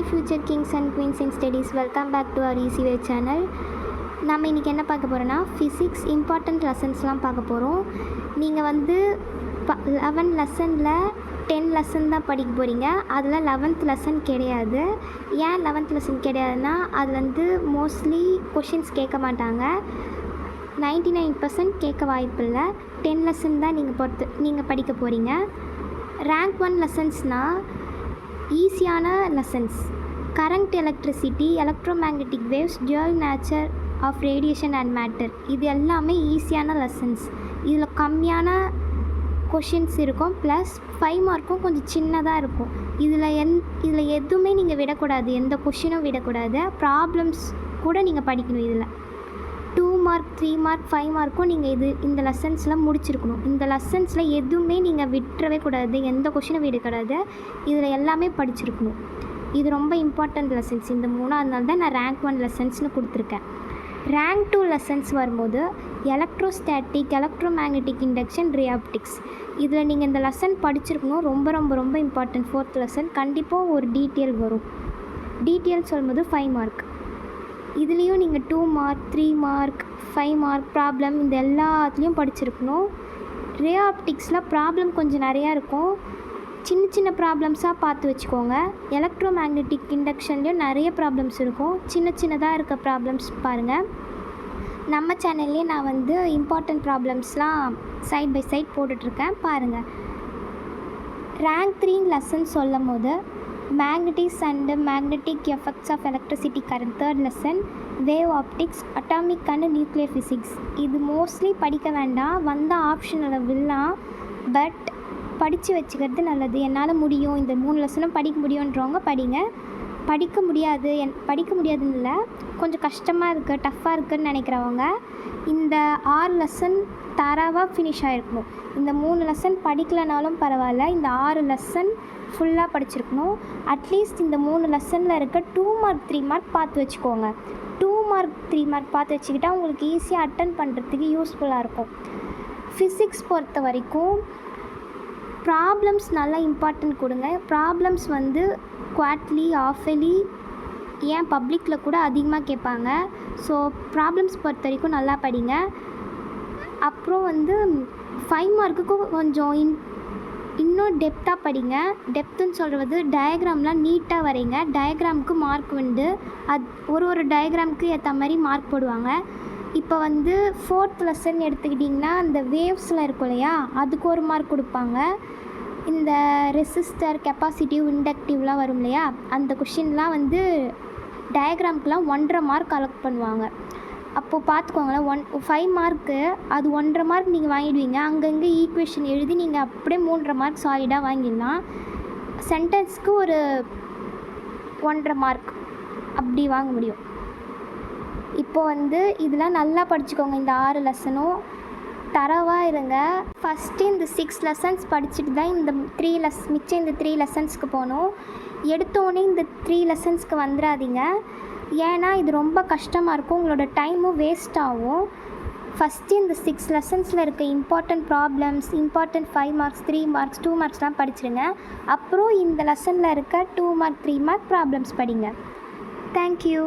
Hi future kings and queens in studies, welcome back to our easy way channel. நம்ம இன்றைக்கி என்ன பார்க்க போகிறோன்னா ஃபிசிக்ஸ் இம்பார்ட்டண்ட் லெசன்ஸ்லாம் பார்க்க போகிறோம். நீங்கள் வந்து 11 லெசனில் 10 லெசன் தான் படிக்க போகிறீங்க. அதில் 11th லெசன் கிடையாது. ஏன் 11th லெசன் கிடையாதுன்னா அது வந்து மோஸ்ட்லி கொஷின்ஸ் கேட்க மாட்டாங்க. 99% கேட்க வாய்ப்பு இல்லை. 10 லெசன் தான் நீங்கள் படிக்க போகிறீங்க. ரேங்க் 1 லெசன்ஸ்னால் ஈஸியான lessons. Current, electricity, electromagnetic waves, dual nature of radiation and matter, இது எல்லாமே ஈஸியான லெசன்ஸ். இதில் கம்மியான கொஷின்ஸ் இருக்கும், ப்ளஸ் 5 மார்க்கும் கொஞ்சம் சின்னதாக இருக்கும். இதில் எதுவுமே நீங்கள் விடக்கூடாது, எந்த கொஷினும் விடக்கூடாது. ப்ராப்ளம்ஸ் கூட நீங்கள் படிக்கணும். இதில் 2 மார்க் 3 மார்க் 5 மார்க்கும் நீங்கள் இந்த லெசன்ஸில் முடிச்சிருக்கணும். இந்த லெசன்ஸில் எதுவுமே நீங்கள் விட்டுறவே கூடாது, எந்த கொஷினும் விடக்கூடாது. இதில் எல்லாமே படிச்சிருக்கணும். இது ரொம்ப இம்பார்ட்டண்ட் லெசன்ஸ் இந்த 3. அதனால தான் நான் ரேங்க் 1 லெசன்ஸ்னு கொடுத்துருக்கேன். ரேங்க் 2 லெசன்ஸ் வரும்போது electrostatic, electromagnetic induction, ray optics, இதில் நீங்கள் இந்த லெசன் படிச்சிருக்கணும். ரொம்ப ரொம்ப ரொம்ப இம்பார்ட்டன்ட். 4th லெசன் கண்டிப்பாக ஒரு டீட்டெயில் வரும். டீட்டெயில் சொல்லும்போது 5 மார்க். இதுலேயும் நீங்கள் 2 மார்க் 3 மார்க் 5 மார்க் ப்ராப்ளம் இந்த எல்லாத்துலேயும் படிச்சிருக்கணும். ரே ஆப்டிக்ஸில் ப்ராப்ளம் கொஞ்சம் நிறையா இருக்கும். சின்ன சின்ன ப்ராப்ளம்ஸாக பார்த்து வச்சுக்கோங்க. எலக்ட்ரோமேக்னெட்டிக் இண்டக்ஷன்லேயும் நிறைய ப்ராப்ளம்ஸ் இருக்கும். சின்ன சின்னதாக இருக்க ப்ராப்ளம்ஸ் பாருங்கள். நம்ம சேனல்லே நான் வந்து இம்பார்ட்டண்ட் ப்ராப்ளம்ஸ்லாம் சைட் பை சைட் போட்டுட்ருக்கேன், பாருங்கள். ரேங்க் 3 லெசன் சொல்லும் போது magnetics and magnetic effects of electricity current, 3rd lesson wave optics, atomic and nuclear physics. இது மோஸ்ட்லி படிக்க வேண்டாம், வந்தால் ஆப்ஷனில் விடலாம். பட் படித்து வச்சுக்கிறது நல்லது. என்னால் முடியும், இந்த 3 லெசனும் படிக்க முடியுன்றவங்க படிங்க. படிக்க முடியாதுன்னு இல்லை, கொஞ்சம் கஷ்டமாக இருக்குது, டஃப்பாக இருக்குதுன்னு நினைக்கிறவங்க இந்த 6 லெசன் தரவாக ஃபினிஷ் ஆகிருக்கணும். இந்த 3 லெசன் படிக்கலைனாலும் பரவாயில்ல, இந்த 6 லெசன் ஃபுல்லாக படிச்சிருக்கணும். அட்லீஸ்ட் இந்த 3 லெசனில் இருக்க 2 மார்க் 3 மார்க் பார்த்து வச்சுக்கோங்க. 2 மார்க் 3 மார்க் பார்த்து வச்சுக்கிட்டால் உங்களுக்கு ஈஸியாக அட்டன் பண்ணுறதுக்கு யூஸ்ஃபுல்லாக இருக்கும். ஃபிசிக்ஸ் பொறுத்த வரைக்கும் ப்ராப்ளம்ஸ் நல்லா இம்பார்ட்டன்ட் கொடுங்க. ப்ராப்ளம்ஸ் வந்து குவார்ட்லி, ஆஃபலி, ஏன் பப்ளிக்கில் கூட அதிகமாக கேட்பாங்க. ஸோ ப்ராப்ளம்ஸ் பொறுத்த வரைக்கும் நல்லா படிங்க. அப்புறம் வந்து 5 மார்க்குக்கும் கொஞ்சம் இன்னும் டெப்த்தாக படிங்க. டெப்த்துன்னு சொல்கிறது டயக்ராம்லாம் நீட்டாக வரைங்க. டயக்ராமுக்கு மார்க் உண்டு. ஒரு டயக்ராமுக்கு ஏற்ற மாதிரி மார்க் போடுவாங்க. இப்போ வந்து 4th லெசன் எடுத்துக்கிட்டிங்கன்னா அந்த வேவ்ஸில் இருக்கும் இல்லையா, அதுக்கு 1 மார்க் கொடுப்பாங்க. இந்த ரெசிஸ்டர், கெப்பாசிட்டிவ், இண்டக்டிவ்லாம் வரும் இல்லையா, அந்த கொஷின்லாம் வந்து டயக்ராமுக்கெலாம் 1.5 மார்க் கலெக்ட் பண்ணுவாங்க. அப்போது பார்த்துக்கோங்களேன், 5 மார்க்கு அது 1.5 மார்க் நீங்கள் வாங்கிடுவீங்க. அங்கங்கே ஈக்குவேஷன் எழுதி நீங்கள் அப்படியே 3.5 மார்க் சாலிடாக வாங்கிடலாம். சென்டென்ஸ்க்கு ஒரு 1.5 மார்க் அப்படி வாங்க முடியும். இப்போ வந்து இதெல்லாம் நல்லா படிச்சுக்கோங்க. இந்த 6 லெசனும் தரவாக இருங்க. ஃபஸ்ட்டு இந்த 6 லெசன்ஸ் படிச்சுட்டு தான் இந்த மிச்சம் இந்த 3 லெசன்ஸ்க்கு போகணும். எடுத்தோடனே இந்த 3 லெசன்ஸ்க்கு வந்துடாதீங்க. ஏன்னா இது ரொம்ப கஷ்டமாக இருக்கும், உங்களோட டைமும் வேஸ்ட் ஆகும். ஃபஸ்ட்டு இந்த 6 லெசன்ஸில் இருக்க important problems, important 5 marks 3 marks 2 மார்க்ஸ்லாம் படிச்சிடுங்க. அப்புறம் இந்த லெசனில் இருக்க 2 மார்க் 3 மார்க் ப்ராப்ளம்ஸ் படிங்க. தேங்க்யூ.